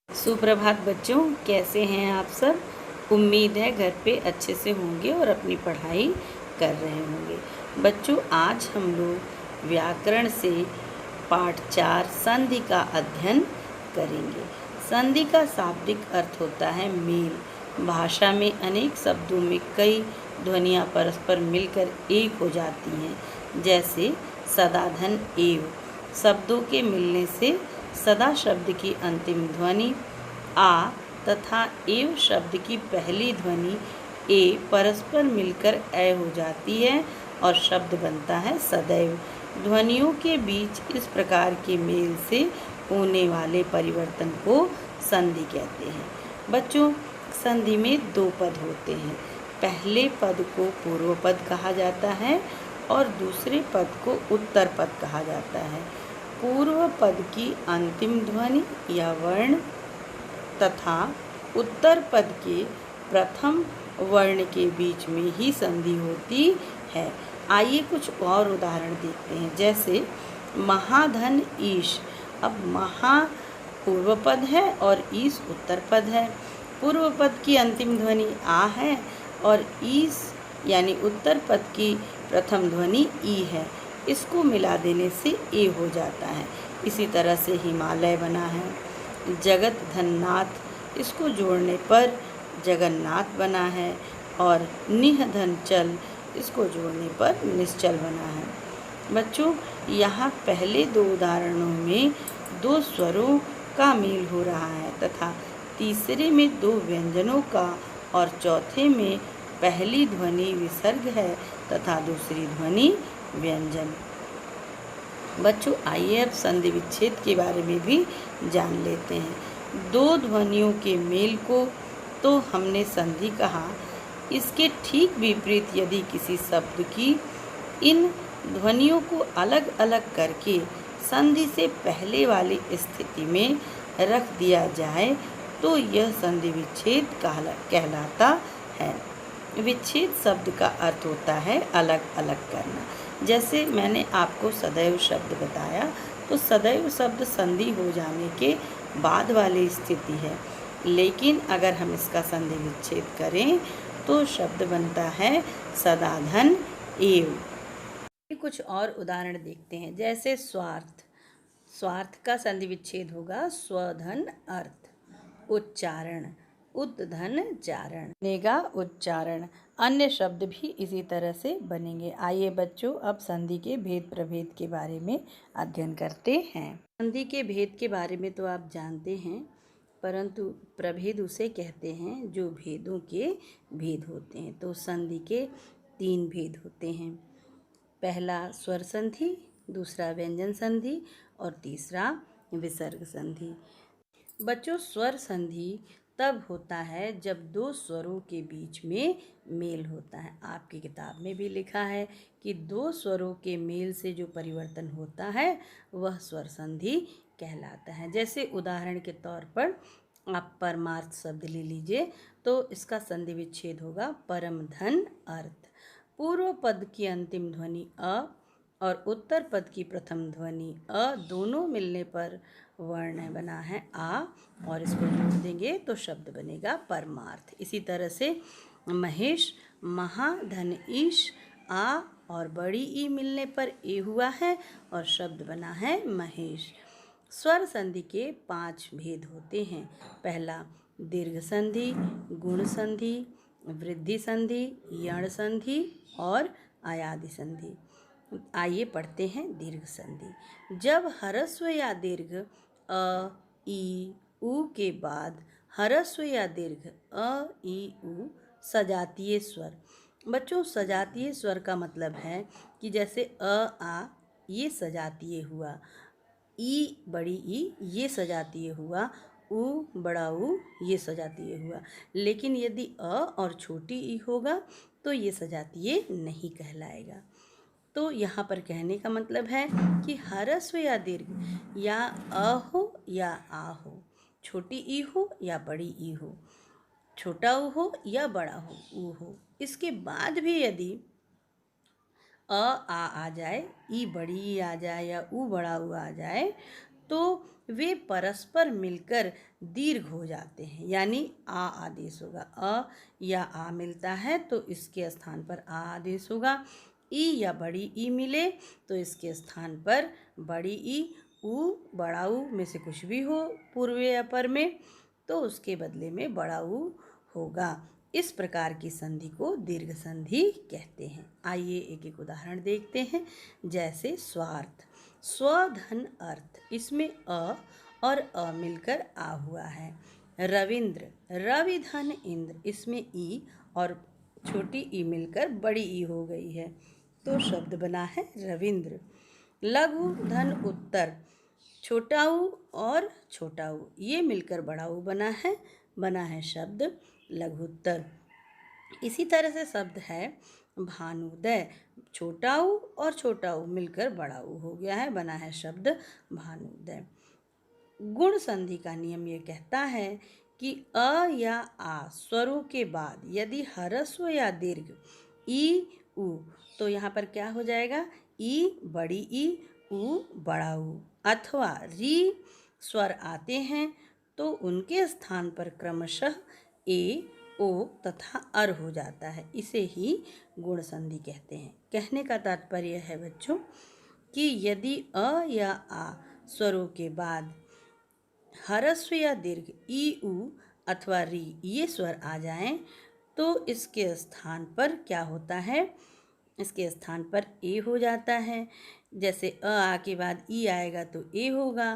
सुप्रभात बच्चों, कैसे हैं आप सब। उम्मीद है घर पे अच्छे से होंगे और अपनी पढ़ाई कर रहे होंगे। बच्चों, आज हम लोग व्याकरण से पाठ 4 संधि का अध्ययन करेंगे। संधि का शाब्दिक अर्थ होता है मेल। भाषा में अनेक शब्दों में कई ध्वनियाँ परस्पर मिलकर एक हो जाती हैं, जैसे सदाधन एव। शब्दों के मिलने से सदा शब्द की अंतिम ध्वनि आ तथा एव शब्द की पहली ध्वनि ए परस्पर मिलकर ए हो जाती है और शब्द बनता है सदैव। ध्वनियों के बीच इस प्रकार के मेल से होने वाले परिवर्तन को संधि कहते हैं। बच्चों, संधि में दो पद होते हैं। पहले पद को पूर्व पद कहा जाता है और दूसरे पद को उत्तर पद कहा जाता है। पूर्व पद की अंतिम ध्वनि या वर्ण तथा उत्तर पद के प्रथम वर्ण के बीच में ही संधि होती है। आइए कुछ और उदाहरण देखते हैं, जैसे महाधन ईश। अब महा पूर्व पद है और ईश उत्तर पद है। पूर्व पद की अंतिम ध्वनि आ है और ईश यानी उत्तर पद की प्रथम ध्वनि ई है। इसको मिला देने से ए हो जाता है। इसी तरह से हिमालय बना है। जगत धननाथ, इसको जोड़ने पर जगन्नाथ बना है और निह धन चल, इसको जोड़ने पर निश्चल बना है। बच्चों, यहाँ पहले दो उदाहरणों में दो स्वरों का मेल हो रहा है तथा तीसरे में दो व्यंजनों का और चौथे में पहली ध्वनि विसर्ग है तथा दूसरी ध्वनि व्यंजन। बच्चों, आइए अब संधि विच्छेद के बारे में भी जान लेते हैं। दो ध्वनियों के मेल को तो हमने संधि कहा। इसके ठीक विपरीत यदि किसी शब्द की इन ध्वनियों को अलग अलग करके संधि से पहले वाली स्थिति में रख दिया जाए तो यह संधि विच्छेद कहलाता है। विच्छेद शब्द का अर्थ होता है अलग अलग करना। जैसे मैंने आपको सदैव शब्द बताया, तो सदैव शब्द संधि हो जाने के बाद वाली स्थिति है, लेकिन अगर हम इसका संधि विच्छेद करें तो शब्द बनता है सदाधन एव। कुछ और उदाहरण देखते हैं, जैसे स्वार्थ। स्वार्थ का संधि विच्छेद होगा स्वधन अर्थ। उच्चारण, उद्धन चारण बनेगा उच्चारण। अन्य शब्द भी इसी तरह से बनेंगे। आइए बच्चों, अब संधि के भेद प्रभेद के बारे में अध्ययन करते हैं। संधि के भेद के बारे में तो आप जानते हैं, परंतु प्रभेद उसे कहते हैं जो भेदों के भेद होते हैं। तो संधि के 3 भेद होते हैं। पहला स्वर संधि, दूसरा व्यंजन संधि और तीसरा विसर्ग संधि। बच्चों, स्वर संधि तब होता है जब दो स्वरों के बीच में मेल होता है। आपकी किताब में भी लिखा है कि दो स्वरों के मेल से जो परिवर्तन होता है वह स्वर संधि कहलाता है। जैसे उदाहरण के तौर पर आप परमार्थ शब्द ले लीजिए, तो इसका संधि विच्छेद होगा परम धन अर्थ। पूर्व पद की अंतिम ध्वनि अ और उत्तर पद की प्रथम ध्वनि अ दोनों मिलने पर वर्ण बना है आ, और इसको जोड़ देंगे तो शब्द बनेगा परमार्थ। इसी तरह से महेश, महाधन ईश, आ और बड़ी ई मिलने पर ए हुआ है और शब्द बना है महेश। स्वर संधि के 5 भेद होते हैं। पहला दीर्घ संधि, गुण संधि, वृद्धि संधि, यण संधि और आयादि संधि। आइए पढ़ते हैं दीर्घ संधि। जब ह्रस्व या दीर्घ अ, ई, उ के बाद ह्रस्व या दीर्घ अ, ई, उ सजातीय स्वर। बच्चों, सजातीय स्वर का मतलब है कि जैसे अ, आ ये सजातीय हुआ, ई बड़ी ई ये सजातीय हुआ, उ बड़ा उ ये सजातीय हुआ। लेकिन यदि अ और छोटी ई होगा तो ये सजातीय नहीं कहलाएगा। तो यहाँ पर कहने का मतलब है कि ह्रस्व या दीर्घ या अ हो या आ हो, छोटी ई हो या बड़ी ई हो, छोटा उ हो या बड़ा हो उ हो, इसके बाद भी यदि आ जाए, ई बड़ी ई आ जाए या उ बड़ा उ आ जाए तो वे परस्पर मिलकर दीर्घ हो जाते हैं, यानी आ आदेश होगा। अ या आ मिलता है तो इसके स्थान पर आ आदेश होगा। ई या बड़ी ई मिले तो इसके स्थान पर बड़ी ई, ऊ बड़ा ऊ में से कुछ भी हो पूर्व या पर में तो उसके बदले में बड़ा ऊ होगा। इस प्रकार की संधि को दीर्घ संधि कहते हैं। आइए एक एक उदाहरण देखते हैं। जैसे स्वार्थ, स्वधन अर्थ, इसमें अ और अ मिलकर आ हुआ है। रविंद्र, रवि धन इंद्र, इसमें ई और छोटी ई मिलकर बड़ी ई हो गई है तो शब्द बना है रविंद्र। लघु धन उत्तर, छोटा ऊ और छोटा ऊ ये मिलकर बड़ा ऊ बना है शब्द लघुत्तर। इसी तरह से शब्द है भानुदय, छोटा ऊ और छोटा ऊ मिलकर बड़ा ऊ हो गया है, बना है शब्द भानुदय। गुण संधि का नियम ये कहता है कि अ या आ स्वरों के बाद यदि ह्रस्व या दीर्घ ई उ तो यहाँ पर क्या हो जाएगा, ई बड़ी ई उ बड़ा ऊ, अथवा री स्वर आते हैं तो उनके स्थान पर क्रमशः ए ओ तथा अर हो जाता है। इसे ही गुण संधि कहते हैं। कहने का तात्पर्य है बच्चों कि यदि अ या आ स्वरों के बाद ह्रस्व या दीर्घ ई उ अथवा री ये स्वर आ जाएं तो इसके स्थान पर क्या होता है, इसके स्थान पर ए हो जाता है। जैसे अ आ के बाद ई आएगा तो ए होगा,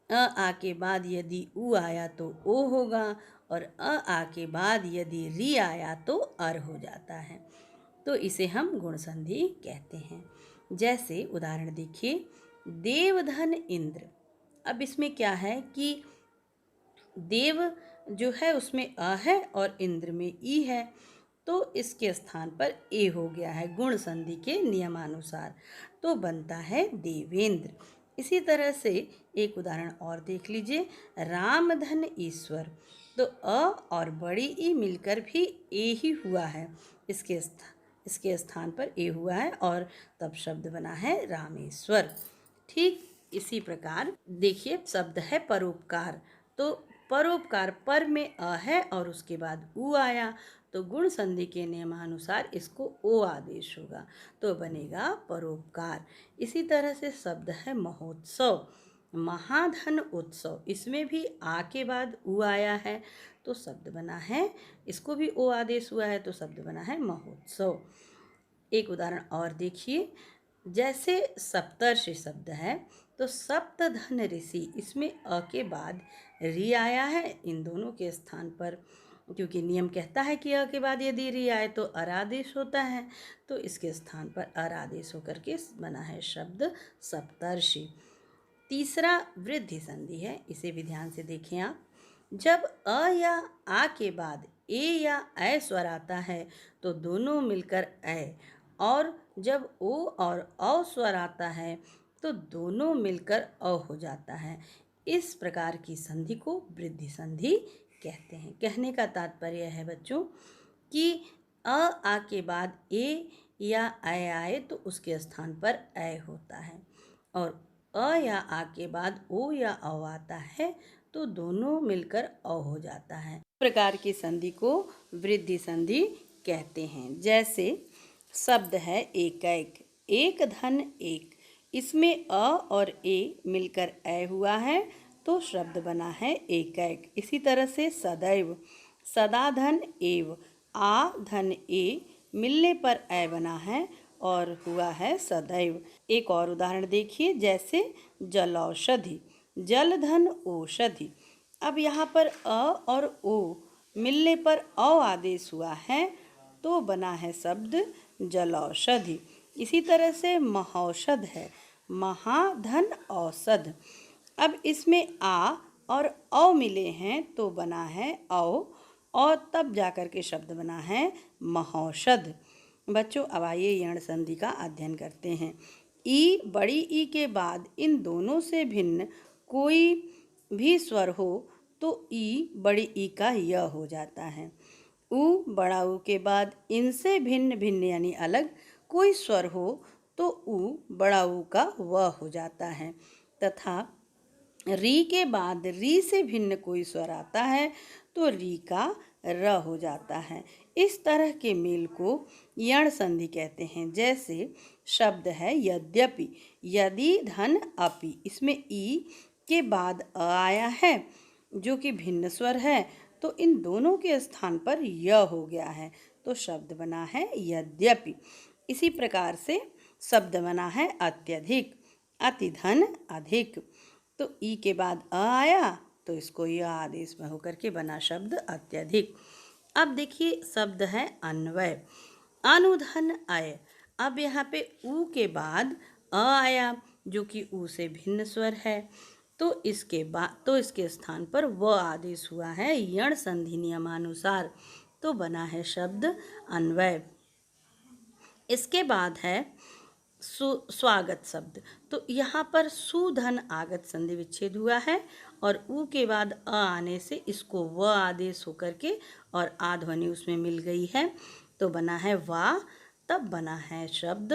अ आ के बाद यदि उ आया तो ओ होगा और अ आ के बाद यदि री आया तो अर हो जाता है। तो इसे हम गुण संधि कहते हैं। जैसे उदाहरण देखिए, देवधन इंद्र। अब इसमें क्या है कि देव जो है उसमें अ है और इंद्र में ई है तो इसके स्थान पर ए हो गया है गुण संधि के नियमानुसार, तो बनता है देवेंद्र। इसी तरह से एक उदाहरण और देख लीजिए, रामधन ईश्वर। तो अ और बड़ी ई मिलकर भी ए ही हुआ है, इसके स्थान पर ए हुआ है और तब शब्द बना है रामेश्वर। ठीक इसी प्रकार देखिए शब्द है परोपकार। तो परोपकार पर में अ है और उसके बाद उ आया तो गुण संधि के नियमानुसार इसको ओ आदेश होगा तो बनेगा परोपकार। इसी तरह से शब्द है महोत्सव, महाधन उत्सव। इसमें भी आ के बाद उ आया है तो शब्द बना है, इसको भी ओ आदेश हुआ है तो शब्द बना है महोत्सव। एक उदाहरण और देखिए, जैसे सप्तर्षि शब्द है तो सप्तधन ऋषि, इसमें अ के बाद री आया है इन दोनों के स्थान पर, क्योंकि नियम कहता है कि अ के बाद यदि री आए तो अर आदेश होता है तो इसके स्थान पर अर आदेश होकर के बना है शब्द सप्तर्षि। तीसरा वृद्धि संधि है, इसे भी ध्यान से देखें आप। जब अ या आ के बाद ए या ऐ स्वर आता है तो दोनों मिलकर ऐ, और जब ओ और औ स्वर आता है तो दोनों मिलकर अ हो जाता है। इस प्रकार की संधि को वृद्धि संधि कहते हैं। कहने का तात्पर्य है बच्चों कि अ आ के बाद ए या ऐ आए तो उसके स्थान पर ऐ होता है, और अ या आ के बाद ओ या औ आता है तो दोनों मिलकर अ हो जाता है। इस प्रकार की संधि को वृद्धि संधि कहते हैं। जैसे शब्द है एकैक, एक धन एक। इसमें अ और ए मिलकर ऐ हुआ है तो शब्द बना है एकैक। इसी तरह से सदैव, सदा धन एव, आ धन ए मिलने पर ऐ बना है और हुआ है सदैव। एक और उदाहरण देखिए, जैसे जलौषधि, जल धन औषधि। अब यहाँ पर अ और ओ मिलने पर औ आदेश हुआ है तो बना है शब्द जलौषधि। इसी तरह से महौषध है, महाधन औषध। अब इसमें आ और औ मिले हैं तो बना है औ, और तब जाकर के शब्द बना है महौषध। बच्चों अब आइए यण संधि का अध्ययन करते हैं। ई बड़ी ई के बाद इन दोनों से भिन्न कोई भी स्वर हो तो ई बड़ी ई का य हो जाता है। उ बड़ा ऊ के बाद इनसे भिन्न भिन्न यानी अलग कोई स्वर हो तो उ बड़ा ऊ का व हो जाता है, तथा री के बाद री से भिन्न कोई स्वर आता है तो री का र हो जाता है। इस तरह के मेल को यण संधि कहते हैं। जैसे शब्द है यद्यपि, यदि धन अपि, इसमें ई के बाद अ आया है जो कि भिन्न स्वर है, तो इन दोनों के स्थान पर य हो गया है, तो शब्द बना है यद्यपि। इसी प्रकार से शब्द बना है अत्यधिक, अति धन अधिक, तो ई के बाद अ आया तो इसको य आदेश में होकर के बना शब्द अत्यधिक। अब देखिए शब्द है अन्वय, अनुधन अय। अब यहाँ पे ऊ के बाद अ आया जो कि ऊ से भिन्न स्वर है, तो इसके स्थान पर व आदेश हुआ है यण संधि नियमानुसार, तो बना है शब्द अन्वय। इसके बाद है स्वागत शब्द, तो यहाँ पर सुधन आगत संधि विच्छेद हुआ है और ऊ के बाद अ आने से इसको व आदेश होकर के और आ ध्वनि उसमें मिल गई है, तो बना है वा, तब बना है शब्द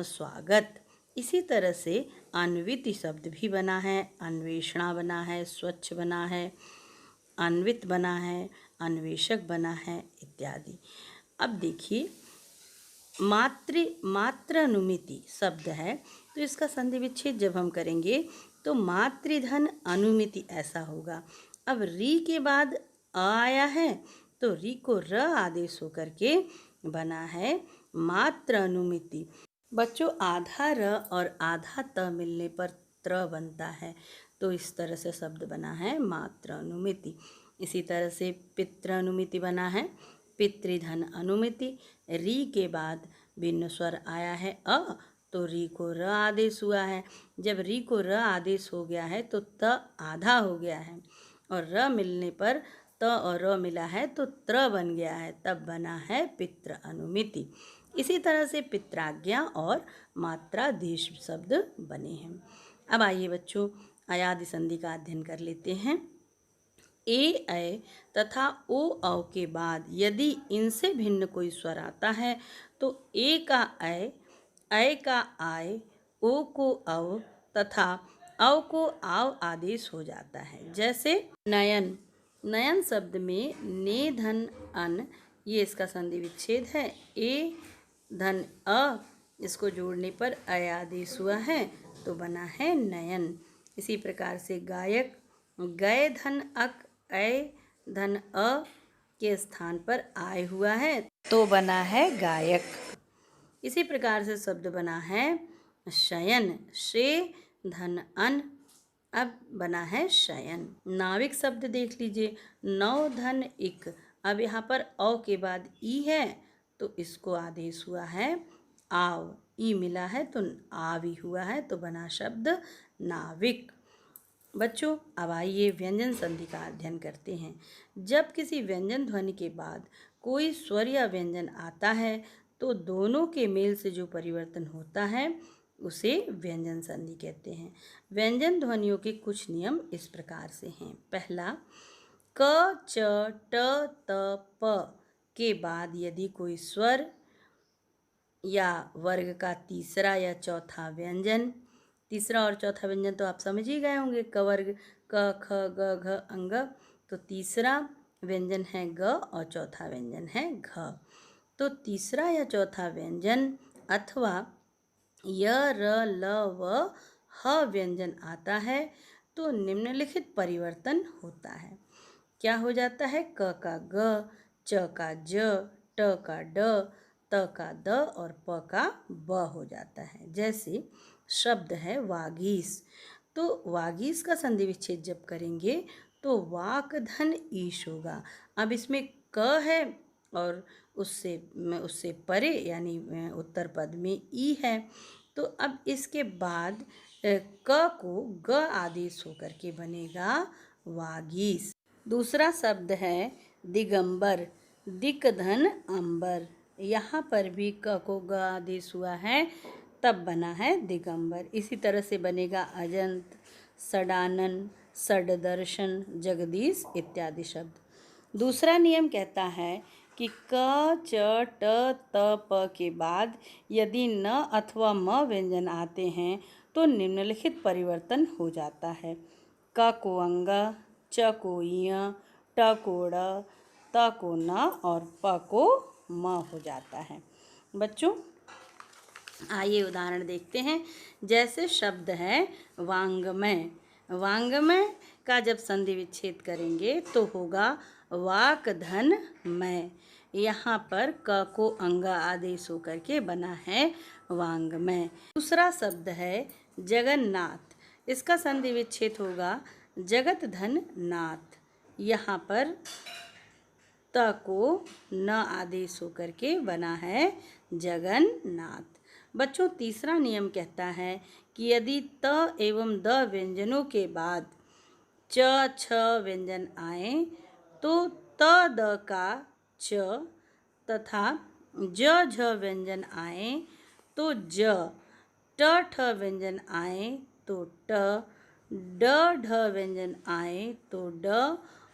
स्वागत। इसी तरह से अन्विति शब्द भी बना है, अन्वेषणा बना है, स्वच्छ बना है, अन्वित बना है, अन्वेषक बना है इत्यादि। अब देखिए मात्र अनुमिति शब्द है, तो इसका संधि विच्छेद जब हम करेंगे तो मातृधन अनुमिति ऐसा होगा। अब री के बाद अ आया है तो री को र आदेश होकर के बना है मात्र अनुमिति। बच्चों आधा र और आधा त मिलने पर त्र बनता है, तो इस तरह से शब्द बना है मात्र अनुमिति। इसी तरह से पितृ अनुमिति बना है पितृधन अनुमिति। री के बाद भिन्न स्वर आया है अ, तो री को र आदेश हुआ है। जब री को र आदेश हो गया है तो त आधा हो गया है और र मिलने पर त और र मिला है तो त्र बन गया है, तब बना है पितृ अनुमिति। इसी तरह से पित्राज्ञा और मात्राधीश शब्द बने हैं। अब आइए बच्चों अयादि संधि का अध्ययन कर लेते हैं। ए ऐ तथा ओ औ के बाद यदि इनसे भिन्न कोई स्वर आता है तो ए का ऐ का आय, ओ को औ तथा औ को आव आदेश हो जाता है। जैसे नयन, नयन शब्द में ने धन अन, ये इसका संधि विच्छेद है। ए धन अ, इसको जोड़ने पर अय आदेश हुआ है, तो बना है नयन। इसी प्रकार से गायक, गए धन अक, ऐ धन अ के स्थान पर आय हुआ है, तो बना है गायक। इसी प्रकार से शब्द बना है शयन, शे धन अन, अब बना है शयन। नाविक शब्द देख लीजिए, नौ धन इक, अब यहाँ पर औ के बाद ई है तो इसको आदेश हुआ है आव, ई मिला है तो आवी हुआ है, तो बना शब्द नाविक। बच्चों अब आइए व्यंजन संधि का अध्ययन करते हैं। जब किसी व्यंजन ध्वनि के बाद कोई स्वर या व्यंजन आता है तो दोनों के मेल से जो परिवर्तन होता है उसे व्यंजन संधि कहते हैं। व्यंजन ध्वनियों के कुछ नियम इस प्रकार से हैं। पहला, क च ट त प के बाद यदि कोई स्वर या वर्ग का तीसरा या चौथा व्यंजन, तीसरा और चौथा व्यंजन तो आप समझ ही गए होंगे, क वर्ग क ख ग घ अंग, तो तीसरा व्यंजन है ग और चौथा व्यंजन है घ। तो तीसरा या चौथा व्यंजन अथवा य र ल व ह व्यंजन आता है तो निम्नलिखित परिवर्तन होता है। क्या हो जाता है? क का ग, च का ज, ट का ड, त का द और प का ब हो जाता है। जैसे शब्द है वागीश, तो वागीश का संधि विच्छेद जब करेंगे तो वाक धन ईश होगा। अब इसमें क है और उससे परे यानी उत्तर पद में ई है, तो अब इसके बाद क को ग आदेश होकर के बनेगा वागीश। दूसरा शब्द है दिगंबर, दिक धन अंबर, यहाँ पर भी क को ग आदेश हुआ है, तब बना है दिगंबर। इसी तरह से बनेगा अजंत, सडानन, सडदर्शन, जगदीश इत्यादि शब्द। दूसरा नियम कहता है कि क च ट त प के बाद यदि न अथवा म व्यंजन आते हैं तो निम्नलिखित परिवर्तन हो जाता है। क को अंगा, च को इया, ट को ड़, त को न और प को म हो जाता है। बच्चों आइए उदाहरण देखते हैं। जैसे शब्द है वांग्मय। वांग्मय का जब संधि विच्छेद करेंगे तो होगा वाक धन मय। यहाँ पर क को अंगा आदेश होकर के बना है वांग्मय। दूसरा शब्द है जगन्नाथ। इसका संधि विच्छेद होगा जगत धन नाथ। यहाँ पर त को न आदेश होकर के बना है जगन्नाथ। बच्चों तीसरा नियम कहता है कि यदि त एवं द व्यंजनों के बाद च छ व्यंजन आए तो त द का च तथा ज झ व्यंजन आए तो ज, ट ठ व्यंजन आए तो ट, ड ढ व्यंजन आए तो ड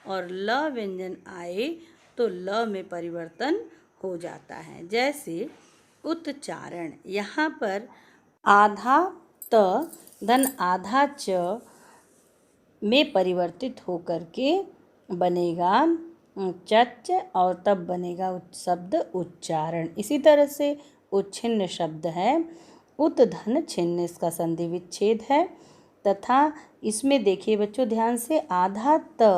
और ल व्यंजन आए तो ल में परिवर्तन हो जाता है। जैसे उच्चारण, यहाँ पर आधा त धन आधा च में परिवर्तित होकर के बनेगा चच और तब बनेगा शब्द उच्चारण। इसी तरह से उच्छिन्न शब्द है उत धन छिन्न, इसका संधि विच्छेद है तथा इसमें देखिए बच्चों ध्यान से आधा त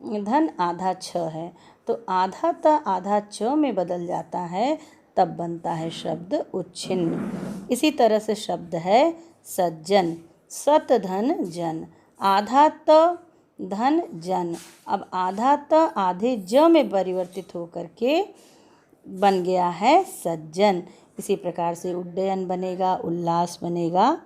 धन आधा छ है तो आधा त आधा च में बदल जाता है, तब बनता है शब्द उच्छिन्न। इसी तरह से शब्द है सज्जन। सत धन जन, आधा त धन जन, अब आधा त आधे ज में परिवर्तित होकर के बन गया है सज्जन। इसी प्रकार से उड्डयन बनेगा, उल्लास बनेगा,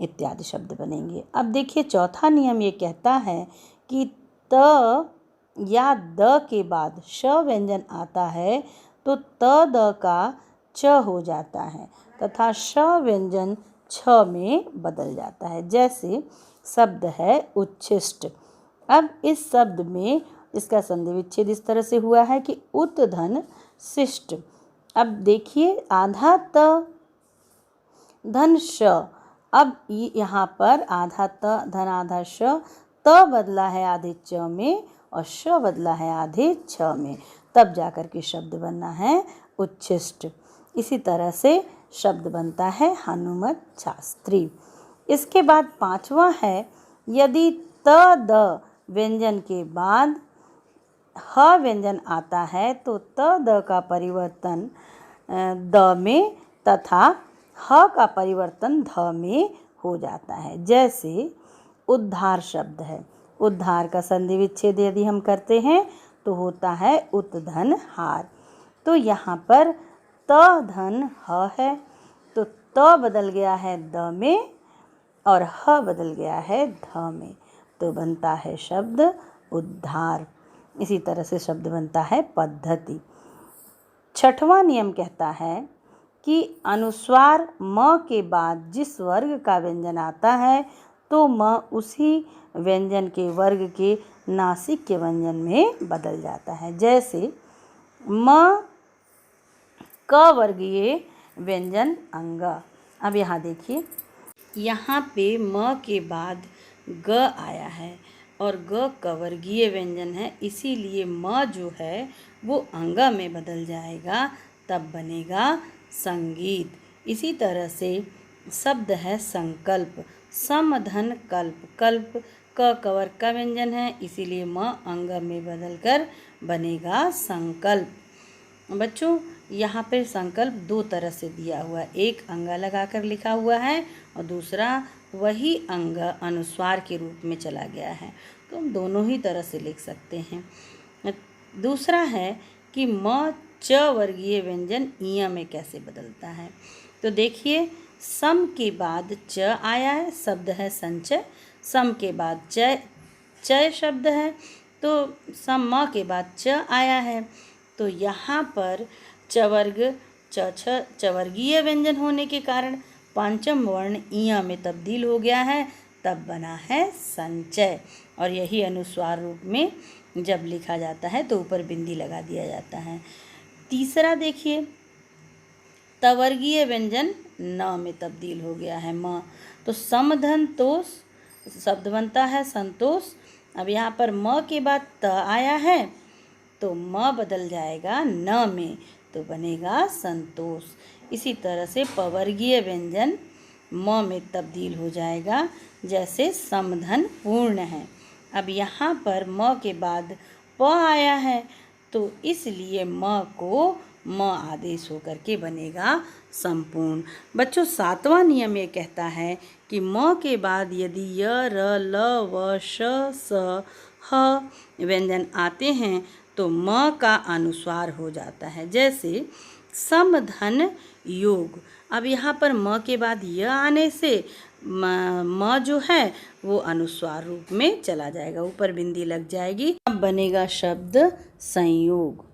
इत्यादि शब्द बनेंगे। अब देखिए चौथा नियम ये कहता है कि त या द के बाद श व्यंजन आता है तो त द का च हो जाता है तथा श व्यंजन छ में बदल जाता है। जैसे शब्द है उच्छिष्ट। अब इस शब्द में इसका संधि विच्छेद इस तरह से हुआ है कि उत धन शिष्ट। अब देखिए आधा त धन श, अब यहाँ पर आधा त धन आधा श, त बदला है आधे च में और श बदला है आधे छ में, तब जाकर के शब्द बनना है उच्छिष्ट। इसी तरह से शब्द बनता है हनुमत शास्त्री। इसके बाद पांचवा है यदि त द व्यंजन के बाद ह व्यंजन आता है तो त द का परिवर्तन द में तथा ह का परिवर्तन ध में हो जाता है। जैसे उद्धार शब्द है। उद्धार का संधि विच्छेद यदि हम करते हैं तो होता है उत धन हार। तो यहाँ पर त धन ह है तो त बदल गया है द में और ह बदल गया है ध में, तो बनता है शब्द उद्धार। इसी तरह से शब्द बनता है पद्धति। छठवां नियम कहता है कि अनुस्वार म के बाद जिस वर्ग का व्यंजन आता है तो म उसी व्यंजन के वर्ग के नासिक के व्यंजन में बदल जाता है। जैसे म क वर्गीय व्यंजन अंग। अब यहाँ देखिए यहाँ पे म के बाद ग आया है और ग कवर्गीय व्यंजन है, इसीलिए म जो है वो अंगा में बदल जाएगा, तब बनेगा संगीत। इसी तरह से शब्द है संकल्प। सम धन कल्प, कल्प क कवर का व्यंजन है, इसीलिए म अंग में बदलकर बनेगा संकल्प। बच्चों यहाँ पे संकल्प दो तरह से दिया हुआ है, एक अंगा लगाकर लिखा हुआ है और दूसरा वही अंग अनुस्वार के रूप में चला गया है, तो हम दोनों ही तरह से लिख सकते हैं। दूसरा है कि म च वर्गीय व्यंजन इया में कैसे बदलता है। तो देखिए सम के बाद च आया है, शब्द है संचय। सम के बाद चय शब्द है तो सम म के बाद च आया है, तो यहाँ पर चवर्ग चवर्गीय व्यंजन होने के कारण पंचम वर्ण इया में तब्दील हो गया है, तब बना है संचय। और यही अनुस्वार रूप में जब लिखा जाता है तो ऊपर बिंदी लगा दिया जाता है। तीसरा देखिए तवर्गीय व्यंजन न में तब्दील हो गया है म, तो समधन तोष शब्द बनता है संतोष। अब यहाँ पर म के बाद त आया है तो म बदल जाएगा न में, तो बनेगा संतोष। इसी तरह से पवर्गीय व्यंजन म में तब्दील हो जाएगा, जैसे समधन पूर्ण है। अब यहाँ पर म के बाद प आया है तो इसलिए म को म आदेश होकर के बनेगा संपूर्ण। बच्चों, 7वां नियम ये कहता है कि म के बाद यदि य, र, ल, व, श, स, ह व्यंजन आते हैं तो म का अनुस्वार हो जाता है, जैसे समधन योग। अब यहाँ पर म के बाद य आने से म जो है वो अनुस्वार रूप में चला जाएगा, ऊपर बिंदी लग जाएगी। अब बनेगा शब्द संयोग।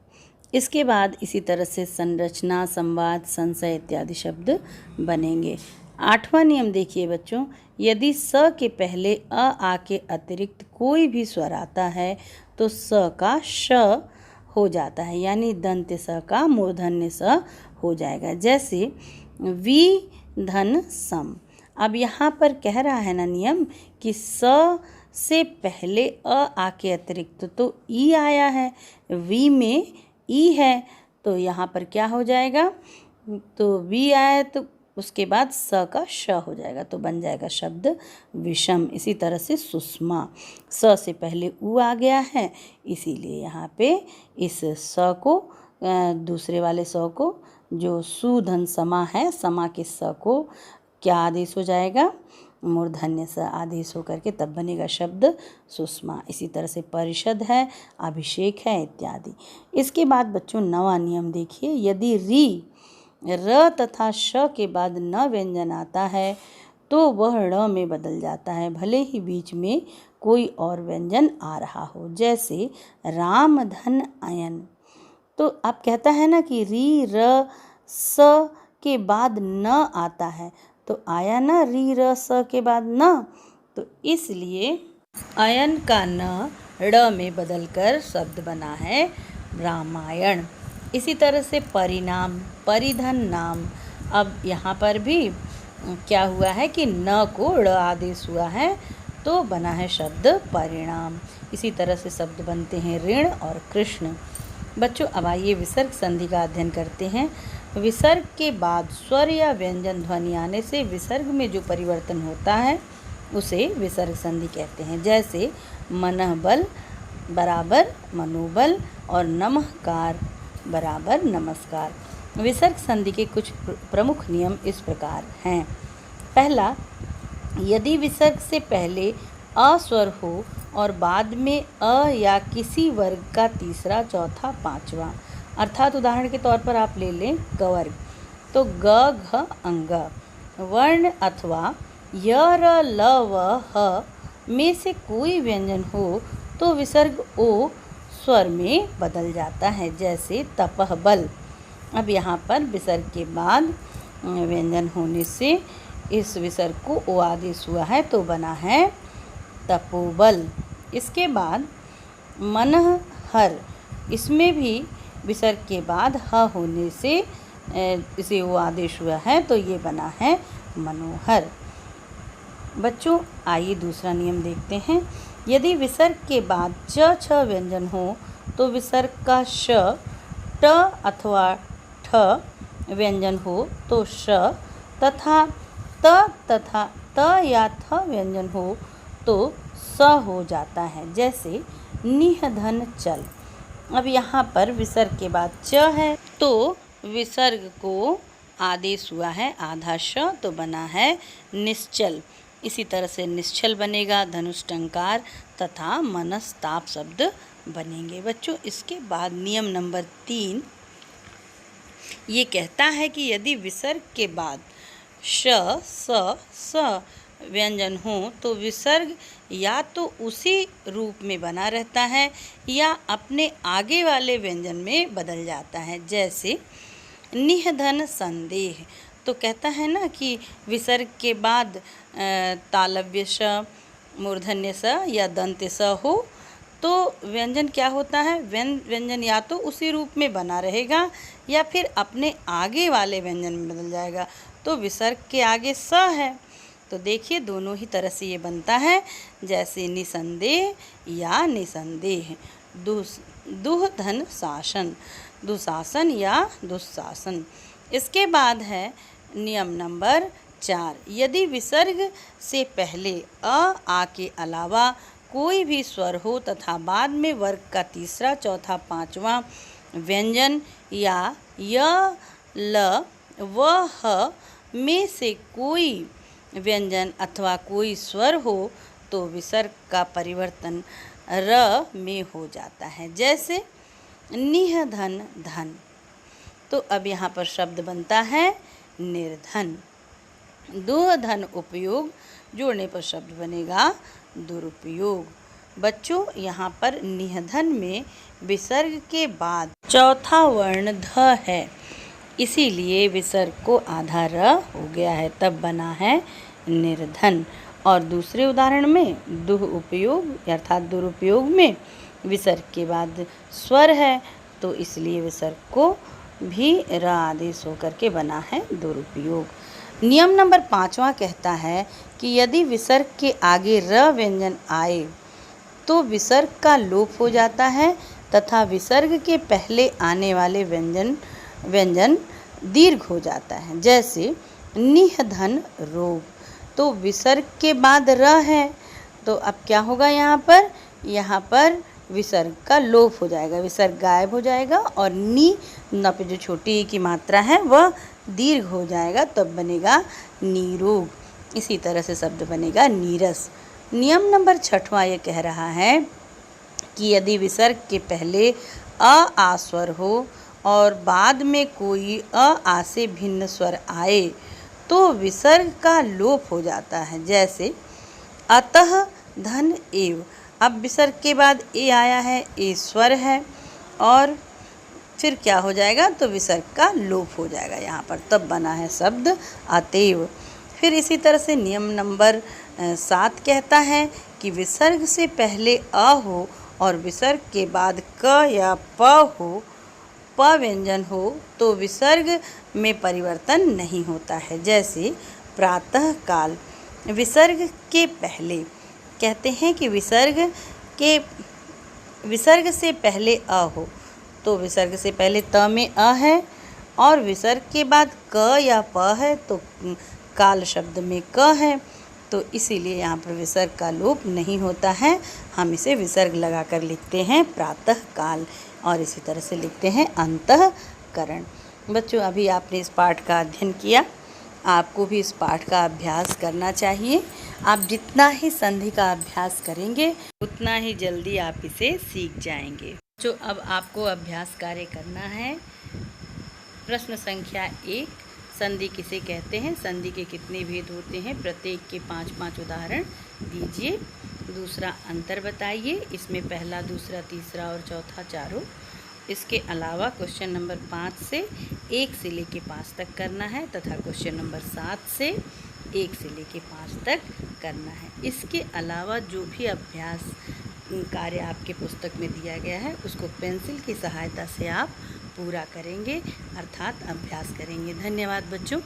इसके बाद इसी तरह से संरचना, संवाद, संशय इत्यादि शब्द बनेंगे। 8वां नियम देखिए बच्चों, यदि स के पहले अ आ के अतिरिक्त कोई भी स्वर आता है तो स का श हो जाता है, यानी दंत्य स का मूर्धन्य स हो जाएगा, जैसे वी धन सम। अब यहाँ पर कह रहा है ना नियम कि स से पहले अ आके अतिरिक्त तो ई आया है, वी में ई है, तो यहाँ पर क्या हो जाएगा, तो वी आया तो उसके बाद स का श हो जाएगा, तो बन जाएगा शब्द विषम। इसी तरह से सुषमा, स से पहले उ आ गया है, इसीलिए यहाँ पे इस स को दूसरे वाले स को जो सुधन समा है, समा के स को क्या आदेश हो जाएगा, मूर्धन्य स आदेश होकर के तब बनेगा शब्द सुषमा। इसी तरह से परिषद है, अभिषेक है इत्यादि। इसके बाद बच्चों 9वां नियम देखिए, यदि री, र तथा श के बाद न व्यंजन आता है तो वह ड़ में बदल जाता है, भले ही बीच में कोई और व्यंजन आ रहा हो, जैसे राम धन अयन। तो अब कहता है ना कि री, र, स के बाद न आता है, तो आया ना री, र, स के बाद न, तो इसलिए अयन का न ड़ में बदलकर शब्द बना है रामायण। इसी तरह से परिणाम, परिधन नाम। अब यहाँ पर भी क्या हुआ है कि न को ड़ आदेश हुआ है तो बना है शब्द परिणाम। इसी तरह से शब्द बनते हैं ऋण और कृष्ण। बच्चों, अब आइए विसर्ग संधि का अध्ययन करते हैं। विसर्ग के बाद स्वर या व्यंजन ध्वनि आने से विसर्ग में जो परिवर्तन होता है उसे विसर्ग संधि कहते हैं, जैसे मनः बल बराबर मनोबल और नमःकार बराबर नमस्कार। विसर्ग संधि के कुछ प्रमुख नियम इस प्रकार हैं। पहला, यदि विसर्ग से पहले अ स्वर हो और बाद में अ या किसी वर्ग का तीसरा, चौथा, पांचवा, अर्थात उदाहरण के तौर पर आप ले लें गवर्ग, तो ग, घ, अंग वर्ण अथवा य, र, ल, व, ह में से कोई व्यंजन हो तो विसर्ग ओ स्वर में बदल जाता है, जैसे तपह बल। अब यहाँ पर विसर्ग के बाद व्यंजन होने से इस विसर्ग को ओ आदेश हुआ है तो बना है तपोबल। इसके बाद मनः हर, इसमें भी विसर्ग के बाद ह होने से इसे ओ आदेश हुआ है तो ये बना है मनोहर। बच्चों, आइए दूसरा नियम देखते हैं। यदि विसर्ग के बाद च, छ व्यंजन हो तो विसर्ग का श, ट अथवा ठ व्यंजन हो तो श तथा त या थ व्यंजन हो तो स हो जाता है, जैसे निहधन चल। अब यहाँ पर विसर्ग के बाद च है तो विसर्ग को आदेश हुआ है आधा श तो बना है निश्चल। इसी तरह से निश्चल बनेगा, धनुष टंकार तथा मनस्ताप शब्द बनेंगे। बच्चों, इसके बाद नियम नंबर 3 ये कहता है कि यदि विसर्ग के बाद श, स व्यंजन हो तो विसर्ग या तो उसी रूप में बना रहता है या अपने आगे वाले व्यंजन में बदल जाता है, जैसे निहधन संदेह। तो कहता है ना कि विसर्ग के बाद तालव्य श, मूर्धन्य स या दंत्य स हो तो व्यंजन क्या होता है, व्यंजन या तो उसी रूप में बना रहेगा या फिर अपने आगे वाले व्यंजन में बदल जाएगा। तो विसर्ग के आगे स है तो देखिए दोनों ही तरह से ये बनता है, जैसे निसंदेह या निसंदेह। दुह धन शासन, दुशासन या दुशासन। इसके बाद है नियम नंबर 4, यदि विसर्ग से पहले आ के अलावा कोई भी स्वर हो तथा बाद में वर्ग का तीसरा, चौथा, पांचवा व्यंजन या य, ल, व, ह में से कोई व्यंजन अथवा कोई स्वर हो तो विसर्ग का परिवर्तन र में हो जाता है, जैसे निह धन धन। तो अब यहाँ पर शब्द बनता है निर्धन। दुह धन उपयोग, जोड़ने पर शब्द बनेगा दुरुपयोग। बच्चों यहाँ पर निधन में विसर्ग के बाद चौथा वर्ण ध है, इसीलिए विसर्ग को आधा र हो गया है, तब बना है निर्धन। और दूसरे उदाहरण में दुह उपयोग अर्थात दुरुपयोग में विसर्ग के बाद स्वर है, तो इसलिए विसर्ग को भी र आदेश होकर के बना है दुरुपयोग। नियम नंबर 5वां कहता है कि यदि विसर्ग के आगे र व्यंजन आए तो विसर्ग का लोप हो जाता है तथा विसर्ग के पहले आने वाले व्यंजन दीर्घ हो जाता है, जैसे निह धन रोग। तो विसर्ग के बाद र है, तो अब क्या होगा यहाँ पर विसर्ग का लोप हो जाएगा, विसर्ग गायब हो जाएगा और नी न पे जो छोटी ई की मात्रा है वह दीर्घ हो जाएगा, तब बनेगा नीरोग। इसी तरह से शब्द बनेगा नीरस। नियम नंबर 6वां ये कह रहा है कि यदि विसर्ग के पहले आ स्वर हो और बाद में कोई आ से भिन्न स्वर आए तो विसर्ग का लोप हो जाता है, जैसे अतः धन एव। अब विसर्ग के बाद ए आया है, ए स्वर है और फिर क्या हो जाएगा, तो विसर्ग का लोप हो जाएगा यहाँ पर, तब बना है शब्द अतएव। फिर इसी तरह से नियम नंबर 7 कहता है कि विसर्ग से पहले अ हो और विसर्ग के बाद क या प हो, प व्यंजन हो, तो विसर्ग में परिवर्तन नहीं होता है, जैसे प्रातः काल। विसर्ग के पहले कहते हैं कि विसर्ग से पहले अ हो, तो विसर्ग से पहले त में अ है और विसर्ग के बाद क या प है तो काल शब्द में क है, तो इसीलिए यहाँ पर विसर्ग का लोप नहीं होता है। हम इसे विसर्ग लगाकर लिखते हैं प्रातः काल और इसी तरह से लिखते हैं अंतःकरण। बच्चों अभी आपने इस पाठ का अध्ययन किया, आपको भी इस पाठ का अभ्यास करना चाहिए। आप जितना ही संधि का अभ्यास करेंगे उतना ही जल्दी आप इसे सीख जाएंगे। जो अब आपको अभ्यास कार्य करना है। प्रश्न संख्या 1, संधि किसे कहते हैं, संधि के कितने भेद होते हैं, प्रत्येक के 5-5 उदाहरण दीजिए। दूसरा अंतर बताइए, इसमें पहला, दूसरा, तीसरा और चौथा चारों। इसके अलावा क्वेश्चन नंबर 5 से 1 से लेके 5 तक करना है तथा क्वेश्चन नंबर 7 से 1 से लेके 5 तक करना है। इसके अलावा जो भी अभ्यास कार्य आपके पुस्तक में दिया गया है उसको पेंसिल की सहायता से आप पूरा करेंगे, अर्थात अभ्यास करेंगे। धन्यवाद बच्चों।